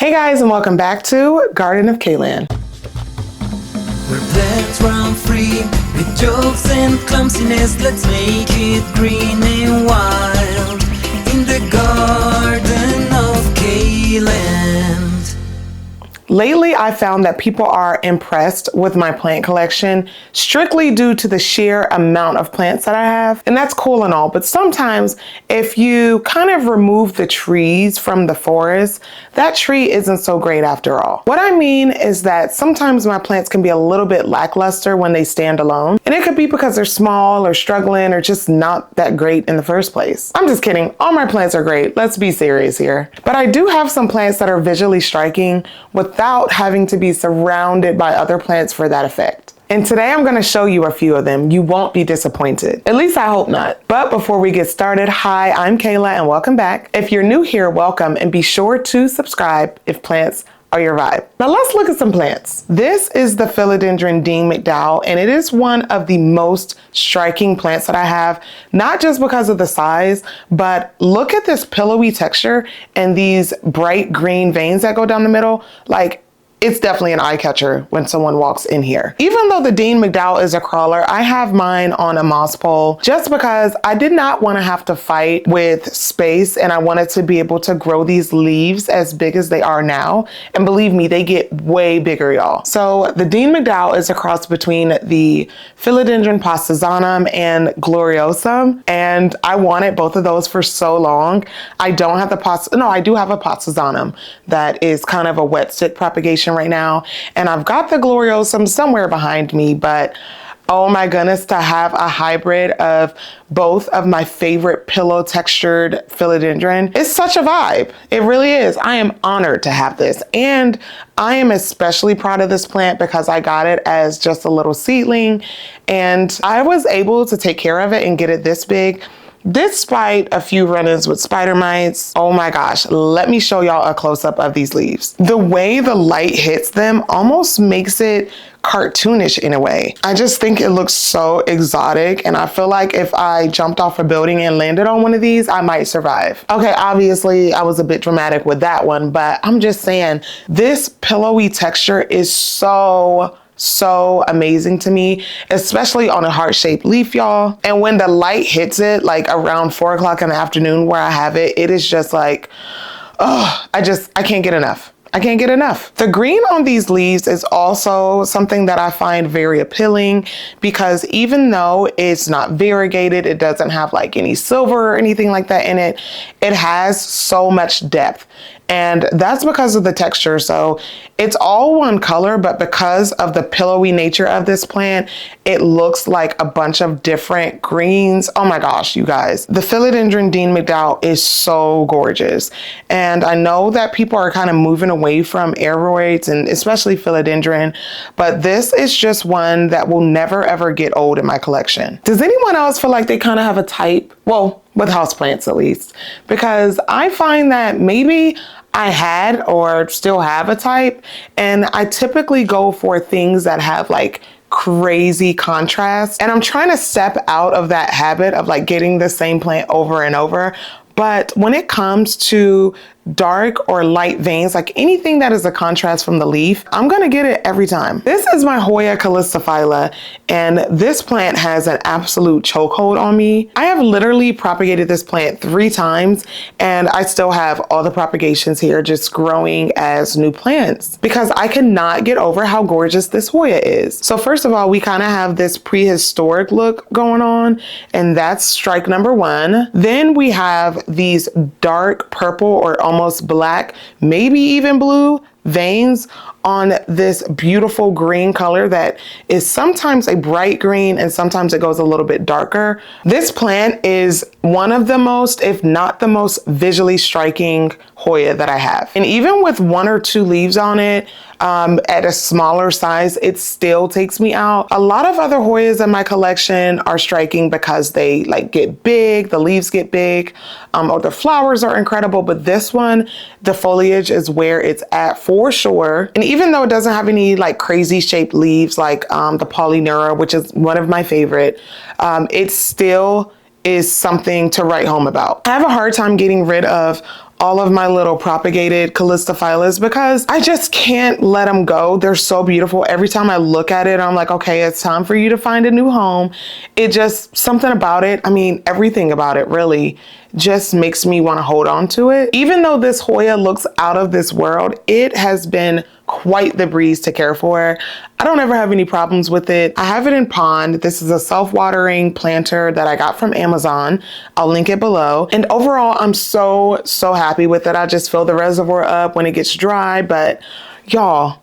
Hey guys, and welcome back to Garden of Kayland. Where plants run free with jokes and clumsiness, let's make it green and wild in the Garden of Kayland. Lately, I found that people are impressed with my plant collection strictly due to the sheer amount of plants that I have. And that's cool and all, but sometimes if you kind of remove the trees from the forest, that tree isn't so great after all. What I mean is that sometimes my plants can be a little bit lackluster when they stand alone. And it could be because they're small or struggling or just not that great in the first place. I'm just kidding. All my plants are great. Let's be serious here. But I do have some plants that are visually striking without having to be surrounded by other plants for that effect. And today I'm going to show you a few of them. You won't be disappointed. At least I hope not. But before we get started, hi, I'm Kayla and welcome back. If you're new here, welcome, and be sure to subscribe if plants are your vibe. Now let's look at some plants. This is the Philodendron Dean McDowell, and it is one of the most striking plants that I have, not just because of the size, but look at this pillowy texture and these bright green veins that go down the middle. Like, it's definitely an eye catcher when someone walks in here. Even though the Dean McDowell is a crawler, I have mine on a moss pole just because I did not want to have to fight with space, and I wanted to be able to grow these leaves as big as they are now. And believe me, they get way bigger, y'all. So the Dean McDowell is a cross between the Philodendron postazanum and gloriosum, and I wanted both of those for so long. I don't have I do have a postazanum that is kind of a wet stick propagation right now, and I've got the gloriosum somewhere behind me, but oh my goodness, to have a hybrid of both of my favorite pillow textured philodendron is such a vibe. It really is. I am honored to have this, and I am especially proud of this plant because I got it as just a little seedling, and I was able to take care of it and get it this big despite a few run-ins with spider mites. Oh my gosh, let me show y'all a close-up of these leaves. The way the light hits them almost makes it cartoonish in a way. I just think it looks so exotic, and I feel like if I jumped off a building and landed on one of these, I might survive. Okay, obviously I was a bit dramatic with that one, but I'm just saying this pillowy texture is so amazing to me, especially on a heart-shaped leaf, y'all. And when the light hits it, like around 4 o'clock in the afternoon where I have it, it is just like, oh, I can't get enough. I can't get enough. The green on these leaves is also something that I find very appealing because even though it's not variegated, it doesn't have like any silver or anything like that in it, it has so much depth. And that's because of the texture. So it's all one color, but because of the pillowy nature of this plant, it looks like a bunch of different greens. Oh my gosh, you guys. The Philodendron Dean McDowell is so gorgeous. And I know that people are kind of moving away from aeroids and especially philodendron, but this is just one that will never ever get old in my collection. Does anyone else feel like they kind of have a type? Well, with houseplants at least, because I find that maybe I had or still have a type, and I typically go for things that have like crazy contrast, and I'm trying to step out of that habit of like getting the same plant over and over. But when it comes to dark or light veins, like anything that is a contrast from the leaf, I'm gonna get it every time. This is my Hoya callistophylla, and this plant has an absolute chokehold on me. I have literally propagated this plant 3 times, and I still have all the propagations here just growing as new plants because I cannot get over how gorgeous this Hoya is. So first of all, we kind of have this prehistoric look going on, and that's strike number 1. Then we have these dark purple or almost black, maybe even blue veins on this beautiful green color that is sometimes a bright green and sometimes it goes a little bit darker. This plant is one of the most, if not the most visually striking Hoya that I have. And even with 1 or 2 leaves on it, at a smaller size, it still takes me out. A lot of other Hoyas in my collection are striking because they like get big, the leaves get big, or the flowers are incredible. But this one, the foliage is where it's at for sure. And even though it doesn't have any like crazy shaped leaves like the Polyneura, which is one of my favorite, it still is something to write home about. I have a hard time getting rid of all of my little propagated callistophyllas because I just can't let them go. They're so beautiful. Every time I look at it, I'm like, okay, it's time for you to find a new home. It just, something about it, I mean, everything about it really just makes me want to hold on to it. Even though this Hoya looks out of this world, it has been quite the breeze to care for. I don't ever have any problems with it. I have it in pond. This is a self-watering planter that I got from Amazon. I'll link it below. And overall, I'm so happy with it. I just fill the reservoir up when it gets dry. But y'all,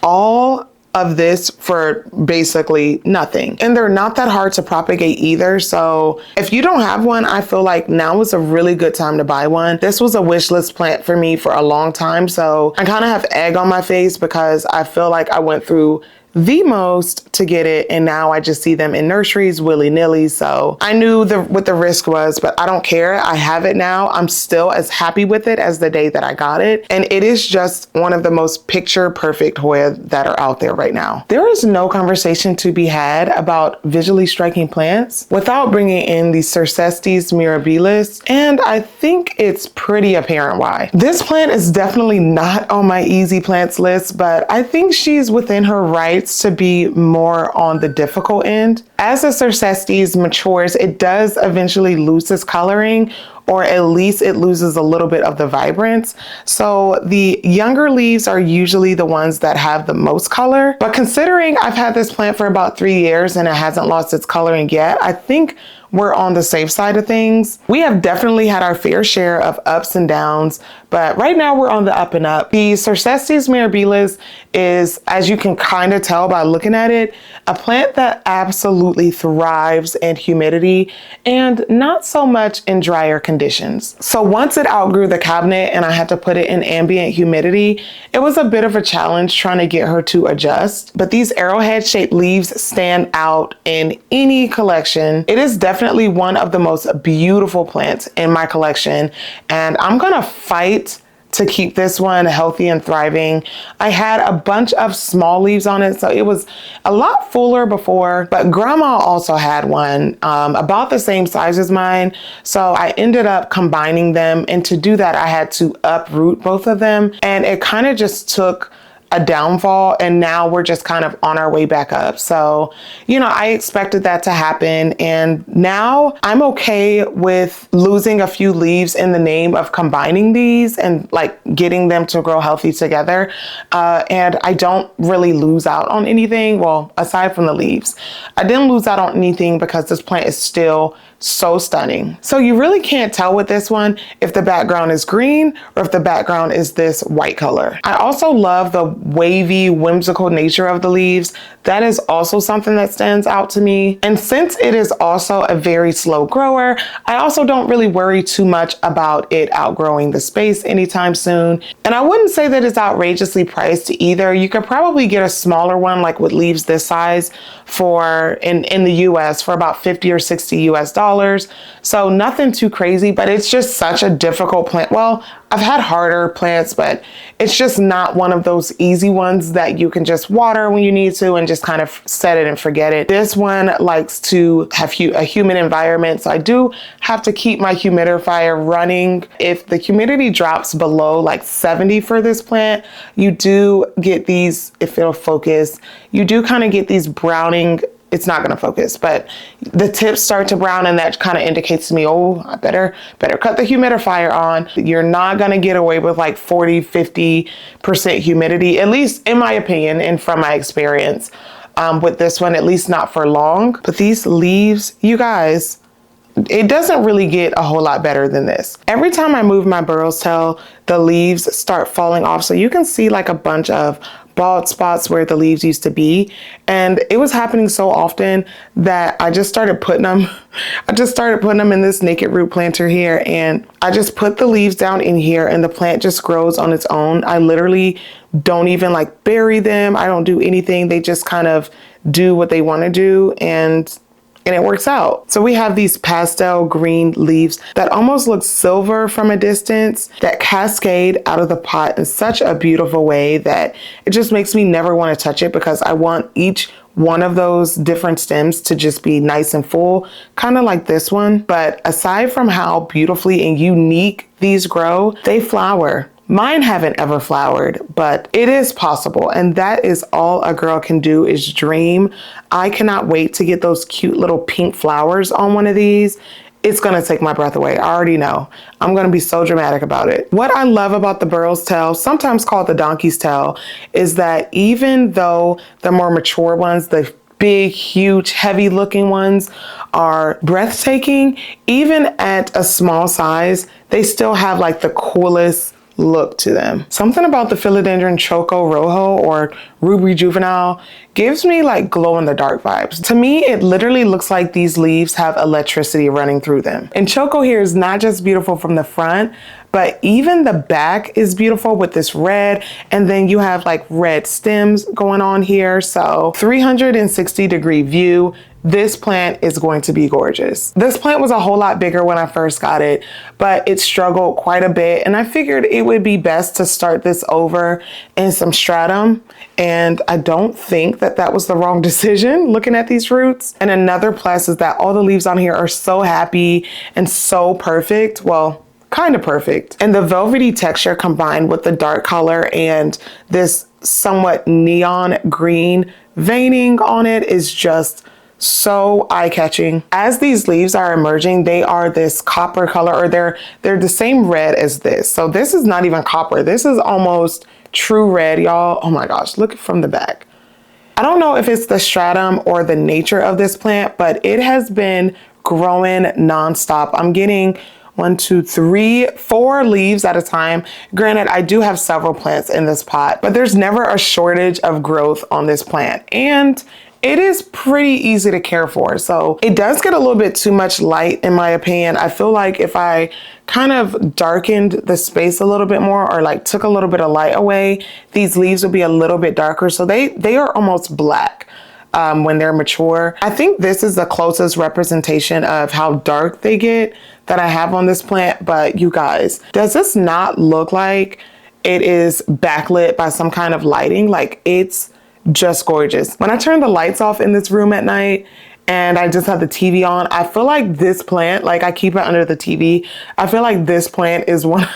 all of this for basically nothing. And they're not that hard to propagate either. So if you don't have one, I feel like now is a really good time to buy one. This was a wish list plant for me for a long time. So I kind of have egg on my face because I feel like I went through the most to get it, and now I just see them in nurseries willy-nilly. So I knew what the risk was, but I don't care. I have it now. I'm still as happy with it as the day that I got it, and it is just one of the most picture perfect Hoya that are out there right now. There is no conversation to be had about visually striking plants without bringing in the Cercestis mirabilis, and I think it's pretty apparent why. This plant is definitely not on my easy plants list, but I think she's within her rights to be more on the difficult end. As the Cercestis matures, it does eventually lose its coloring, or at least it loses a little bit of the vibrance. So the younger leaves are usually the ones that have the most color. But considering I've had this plant for about 3 years and it hasn't lost its coloring yet, I think we're on the safe side of things. We have definitely had our fair share of ups and downs, but right now we're on the up and up. The Cercestis mirabilis is, as you can kind of tell by looking at it, a plant that absolutely thrives in humidity and not so much in drier conditions. So once it outgrew the cabinet and I had to put it in ambient humidity, it was a bit of a challenge trying to get her to adjust. But these arrowhead shaped leaves stand out in any collection. It is definitely one of the most beautiful plants in my collection, and I'm gonna fight to keep this one healthy and thriving. I had a bunch of small leaves on it, so it was a lot fuller before, but grandma also had one about the same size as mine. So I ended up combining them, and to do that, I had to uproot both of them, and it kind of just took a downfall, and now we're just kind of on our way back up. So, you know, I expected that to happen, and now I'm okay with losing a few leaves in the name of combining these and like getting them to grow healthy together. And I don't really lose out on anything. Well, aside from the leaves, I didn't lose out on anything because this plant is still so stunning. So you really can't tell with this one if the background is green or if the background is this white color. I also love the wavy, whimsical nature of the leaves. That is also something that stands out to me. And since it is also a very slow grower, I also don't really worry too much about it outgrowing the space anytime soon. And I wouldn't say that it's outrageously priced either. You could probably get a smaller one like with leaves this size for in the US for about 50 or 60 US dollars. So nothing too crazy, but it's just such a difficult plant. Well, I've had harder plants, but it's just not one of those easy ones that you can just water when you need to and just kind of set it and forget it. This one likes to have a humid environment, so I do have to keep my humidifier running. If the humidity drops below like 70 for this plant, you do get these, if it'll focus, you do kind of get these browning. It's not going to focus, but the tips start to brown, and that kind of indicates to me, oh, I better cut the humidifier on. You're not going to get away with like 40-50% humidity, at least in my opinion and from my experience with this one, at least not for long. But these leaves, you guys, it doesn't really get a whole lot better than this. Every time I move my Burro's tail, the leaves start falling off. So you can see like a bunch of bald spots where the leaves used to be. And it was happening so often that I just started putting them, in this naked root planter here. And I just put the leaves down in here and the plant just grows on its own. I literally don't even like bury them. I don't do anything. They just kind of do what they want to do. And it works out. So we have these pastel green leaves that almost look silver from a distance that cascade out of the pot in such a beautiful way that it just makes me never want to touch it, because I want each one of those different stems to just be nice and full, kind of like this one. But aside from how beautifully and unique these grow, they flower. Mine haven't ever flowered, but it is possible. And that is all a girl can do, is dream. I cannot wait to get those cute little pink flowers on one of these. It's gonna take my breath away. I already know. I'm gonna be so dramatic about it. What I love about the burro's tail, sometimes called the donkey's tail, is that even though the more mature ones, the big, huge, heavy looking ones are breathtaking, even at a small size, they still have like the coolest look to them. Something about the Philodendron Choco Rojo or rubrijuvenile gives me like glow in the dark vibes. To me, it literally looks like these leaves have electricity running through them. And Choco here is not just beautiful from the front, but even the back is beautiful with this red, and then you have like red stems going on here. So 360-degree view. This plant is going to be gorgeous. This plant was a whole lot bigger when I first got it, but it struggled quite a bit. And I figured it would be best to start this over in some stratum. And I don't think that that was the wrong decision looking at these roots. And another plus is that all the leaves on here are so happy and so perfect. Well, kind of perfect. And the velvety texture combined with the dark color and this somewhat neon green veining on it is just so eye-catching. As these leaves are emerging, they are this copper color, or they're the same red as this. So this is not even copper. This is almost true red, y'all. Oh my gosh, look from the back. I don't know if it's the stratum or the nature of this plant, but it has been growing nonstop. I'm getting 1, 2, 3, 4 leaves at a time. Granted, I do have several plants in this pot, but there's never a shortage of growth on this plant. And it is pretty easy to care for. So it does get a little bit too much light in my opinion. I feel like if I kind of darkened the space a little bit more, or like took a little bit of light away, these leaves would be a little bit darker. So they are almost black when they're mature. I think this is the closest representation of how dark they get that I have on this plant. But you guys, does this not look like it is backlit by some kind of lighting? Like, it's just gorgeous. When I turn the lights off in this room at night and I just have the TV on, I feel like this plant, like I keep it under the TV, I feel like this plant is one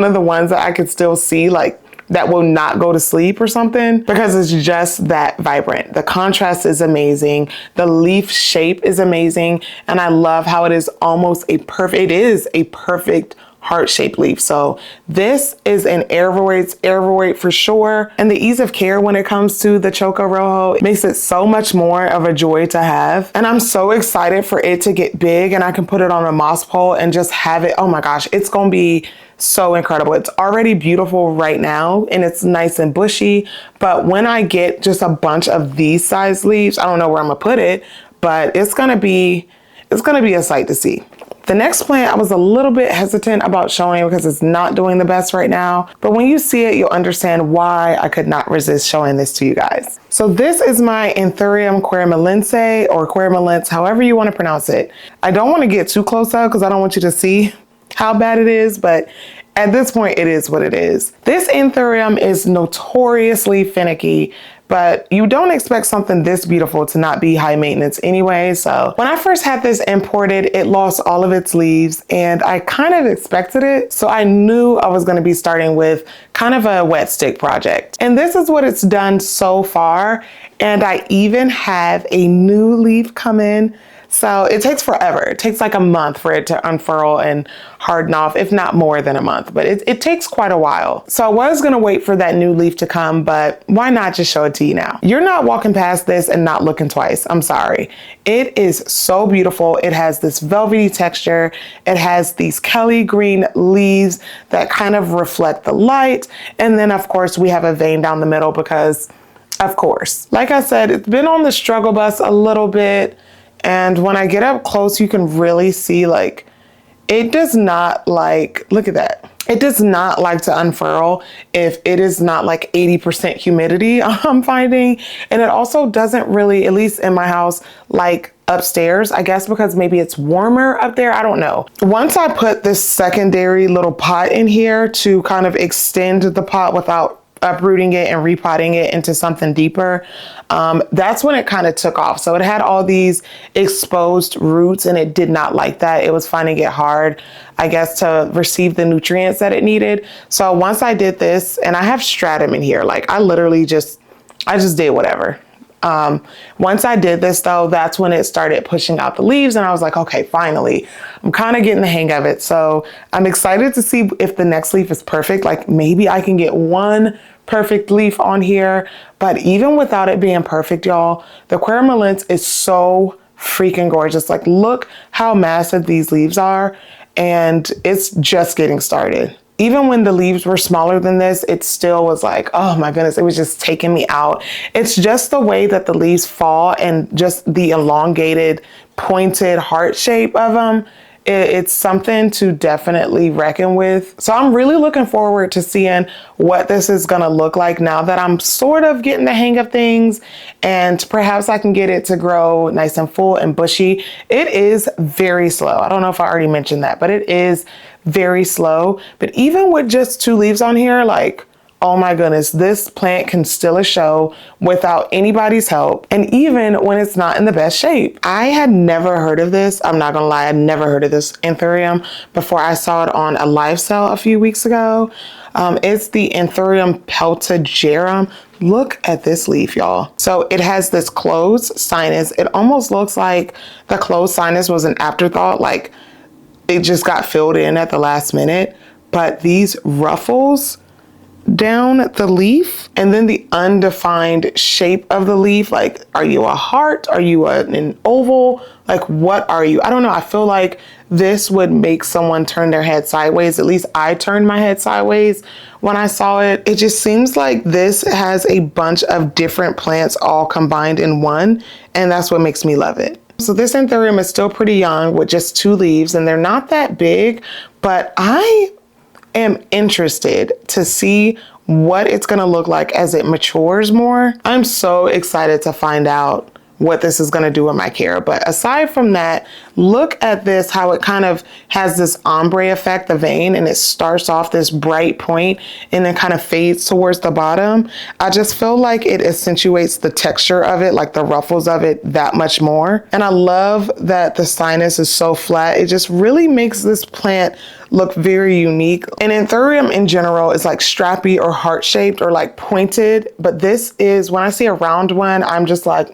of the ones that I could still see, like that will not go to sleep or something, because it's just that vibrant. The contrast is amazing. The leaf shape is amazing. And I love how it is a perfect heart-shaped leaf. So this is an Eravoid for sure. And the ease of care when it comes to the Choco Rojo makes it so much more of a joy to have. And I'm so excited for it to get big and I can put it on a moss pole and just have it. Oh my gosh, it's gonna be so incredible. It's already beautiful right now and it's nice and bushy. But when I get just a bunch of these size leaves, I don't know where I'm gonna put it, but it's gonna be a sight to see. The next plant I was a little bit hesitant about showing because it's not doing the best right now, but when you see it, you'll understand why I could not resist showing this to you guys. So this is my Anthurium queremalense, or queremalense, however you want to pronounce it. I don't want to get too close up because I don't want you to see how bad it is, but at this point it is what it is. This Anthurium is notoriously finicky, but you don't expect something this beautiful to not be high maintenance anyway. So when I first had this imported, it lost all of its leaves and I kind of expected it. So I knew I was going to be starting with kind of a wet stick project. And this is what it's done so far. And I even have a new leaf come in. So it takes forever. It takes like a month for it to unfurl and harden off, if not more than a month, but it takes quite a while. So I was gonna wait for that new leaf to come, but why not just show it to you now? You're not walking past this and not looking twice. I'm sorry. It is so beautiful. It has this velvety texture. It has these Kelly green leaves that kind of reflect the light. And then of course we have a vein down the middle because of course, like I said, it's been on the struggle bus a little bit. And when I get up close, you can really see like, it does not like, look at that. It does not like to unfurl if it is not like 80% humidity, I'm finding. And it also doesn't really, at least in my house, like upstairs, I guess because maybe it's warmer up there. I don't know. Once I put this secondary little pot in here to kind of extend the pot without uprooting it and repotting it into something deeper, that's when it kind of took off. So it had all these exposed roots and it did not like that. It was finding it hard, I guess, to receive the nutrients that it needed. So once I did this, and I have stratum in here, like I just did whatever. Once I did this though, that's when it started pushing out the leaves and I was like, okay, finally, I'm kind of getting the hang of it. So I'm excited to see if the next leaf is perfect. Like maybe I can get one perfect leaf on here, but even without it being perfect, y'all, the queremalense is so freaking gorgeous. Like look how massive these leaves are and it's just getting started. Even when the leaves were smaller than this, it still was like, oh my goodness, it was just taking me out. It's just the way that the leaves fall and just the elongated, pointed heart shape of them. It's something to definitely reckon with. So I'm really looking forward to seeing what this is gonna look like now that I'm sort of getting the hang of things, and perhaps I can get it to grow nice and full and bushy. It is very slow. I don't know if I already mentioned that, but it is very slow. But even with just 2 leaves on here, like, oh my goodness, this plant can still a show without anybody's help. And even when it's not in the best shape. I had never heard of this. I'm not gonna lie, I'd never heard of this Anthurium before I saw it on a live sale a few weeks ago. It's the Anthurium peltigerum. Look at this leaf, y'all. So it has this closed sinus. It almost looks like the closed sinus was an afterthought, like it just got filled in at the last minute. But these ruffles down the leaf and then the undefined shape of the leaf, like, are you a heart? Are you an oval? Like, what are you? I don't know. I feel like this would make someone turn their head sideways. At least I turned my head sideways when I saw it. It just seems like this has a bunch of different plants all combined in one, and that's what makes me love it. So this Anthurium is still pretty young with just 2 leaves and they're not that big, but I am interested to see what it's gonna look like as it matures more. I'm so excited to find out what this is gonna do in my care. But aside from that, look at this, how it kind of has this ombre effect, the vein, and it starts off this bright point and then kind of fades towards the bottom. I just feel like it accentuates the texture of it, like the ruffles of it, that much more. And I love that the sinus is so flat. It just really makes this plant look very unique. And Anthurium in general is like strappy or heart-shaped or like pointed, but this is, when I see a round one, I'm just like,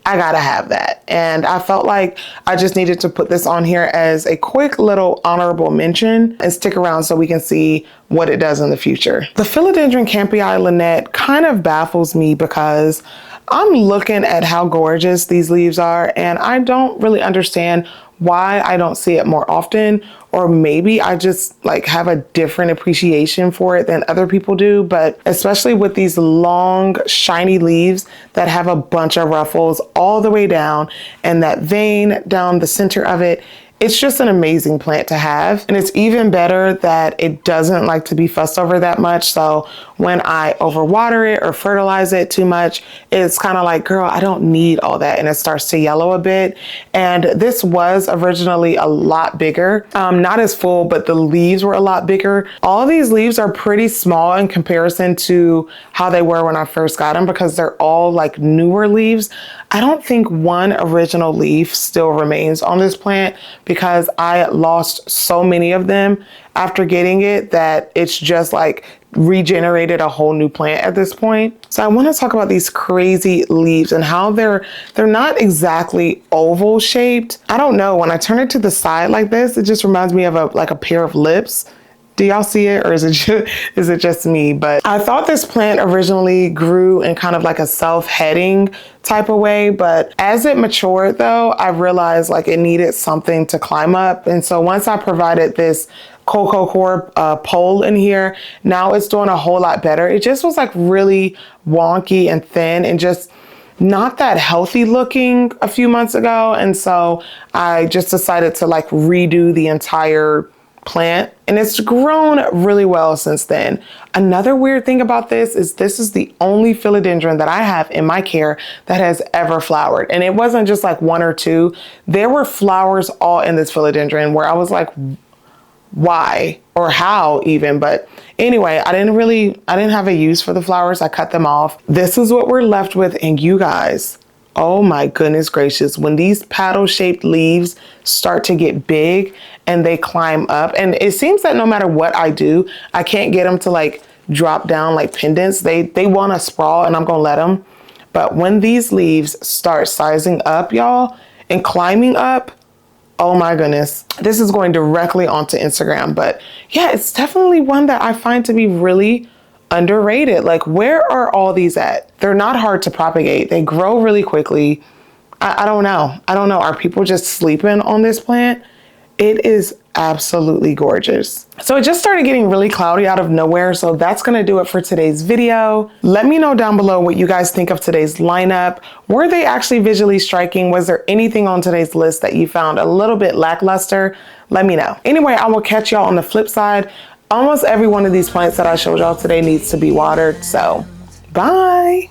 I gotta have that. And I felt like I just needed to put this on here as a quick little honorable mention, and stick around so we can see what it does in the future. The Philodendron campii Lynette kind of baffles me because I'm looking at how gorgeous these leaves are and I don't really understand why I don't see it more often, or maybe I just like have a different appreciation for it than other people do. But especially with these long shiny leaves that have a bunch of ruffles all the way down and that vein down the center of it, it's just an amazing plant to have. And it's even better that it doesn't like to be fussed over that much. So when I overwater it or fertilize it too much, it's kind of like, girl, I don't need all that. And it starts to yellow a bit. And this was originally a lot bigger, not as full, but the leaves were a lot bigger. All these leaves are pretty small in comparison to how they were when I first got them because they're all like newer leaves. I don't think one original leaf still remains on this plant because I lost so many of them after getting it that it's just like regenerated a whole new plant at this point. So I want to talk about these crazy leaves and how they're not exactly oval shaped. I don't know, when I turn it to the side like this, it just reminds me of a pair of lips. Do y'all see it, or is it just me? But I thought this plant originally grew in kind of like a self-heading type of way, but as it matured though, I realized like it needed something to climb up. And so once I provided this cocoa core pole in here, now it's doing a whole lot better. It just was like really wonky and thin and just not that healthy looking a few months ago. And so I just decided to like redo the entire plant, and it's grown really well since then. Another weird thing about this is the only philodendron that I have in my care that has ever flowered. And it wasn't just like 1 or 2. There were flowers all in this philodendron where I was like, why? or how even, but anyway, I didn't have a use for the flowers. I cut them off. This is what we're left with. And you guys, oh my goodness gracious, when these paddle shaped leaves start to get big and they climb up, and it seems that no matter what I do, I can't get them to like drop down like pendants. They want to sprawl, and I'm gonna let them. But when these leaves start sizing up, y'all, and climbing up, oh my goodness, this is going directly onto Instagram. But yeah, it's definitely one that I find to be really underrated. Like, where are all these at? They're not hard to propagate. They grow really quickly. I don't know. Are people just sleeping on this plant? It is absolutely gorgeous. So it just started getting really cloudy out of nowhere. So that's going to do it for today's video. Let me know down below what you guys think of today's lineup. Were they actually visually striking? Was there anything on today's list that you found a little bit lackluster? Let me know. Anyway, I will catch y'all on the flip side. Almost every one of these plants that I showed y'all today needs to be watered. So bye.